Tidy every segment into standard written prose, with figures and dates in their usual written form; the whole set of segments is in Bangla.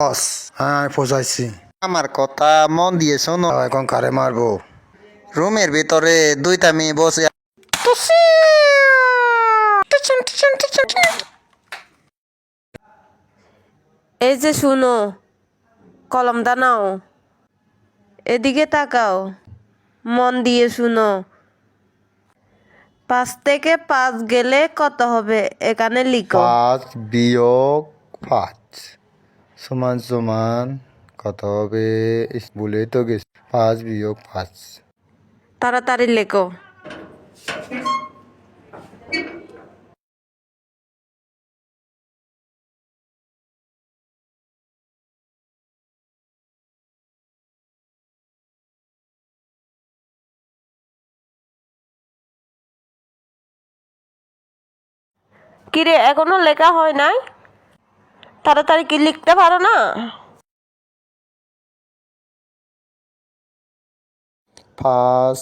বস, হ্যাঁ পৌঁছাইছি। আমার কথা মন দিয়ে শোনো। এখন কারে মারবো? রুমের ভিতরে দুইটা মেয়ে বসে এই যে শুনো, কলমটা নাও, এদিকে তাকাও, মন দিয়ে শুনো। 5 থেকে 5 গেলে কত হবে এখানে লিখো। 5 - 5 সমান সমান কত হবে? ভুলে তো গেছি। 5 - 5। তাড়াতাড়ি লেখো। কিরে, এখনো লেখা হয় নাই? তাড়াতাড়ি কি লিখতে পারো না? 5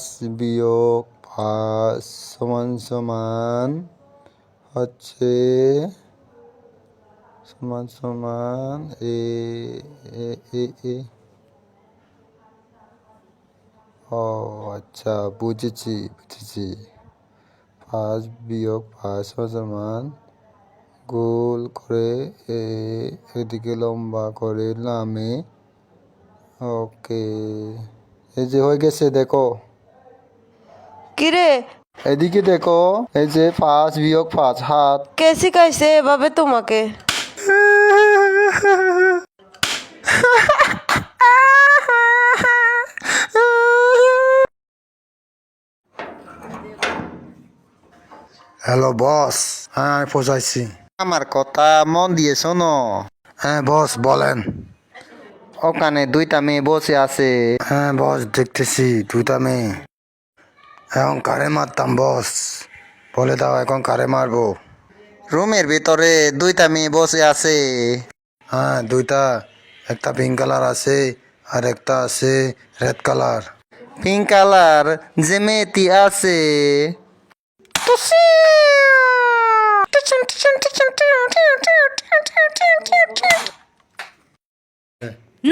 - 5 সমান সমান হচ্ছে সমান সমান এ এ এ এ ও আচ্ছা, বুঝেছি বুঝেছি। 5 - 5 সমান সমান গোল করে এদিকে লম্বা করে নামে। ওকে, এই যে হয়ে গেছে, দেখো কিরে, এদিকে দেখো, এই যে 5 - 5 হাত। কে শিখাইছে এভাবে তোমাকে? হ্যালো বস, হ্যাঁ আমি পৌঁছাইছি। আমার কথা মন দিয়ে শোনো। হ্যাঁ বস বলেন। ওখানে দুইটা মেয়ে বসে আছে। হ্যাঁ বস, দেখতেছি দুইটা মেয়ে। এখন কারে মারতাম বস? বলে দাও এখন কারে মারবো? রুমের ভিতরে দুইটা মেয়ে বসে আছে। হ্যাঁ দুইটা, একটা পিঙ্ক কালার আছে আর একটা আছে রেড কালার। পিঙ্ক কালার যে মেয়েটি আছে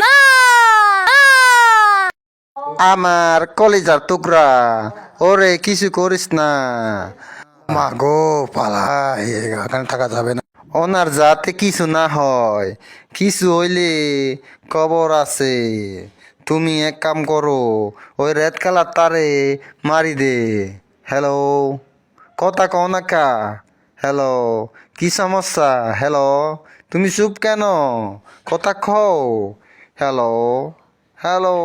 না! আমার কলিজার টুকরা, ওরে কিছু করিস না। মা গো, পালাই, এখানে থাকা যাবে না। ওনার যাতে কিছু না হয়, কিছু হইলে কবর আছে। তুমি এক কাম করো, ওই রেড কালার তারে মারি দে। হ্যালো, কথা কও না কা? হ্যালো, কি সমস্যা? হ্যালো, তুমি চুপ কেন? কথা কও। Hello, hello.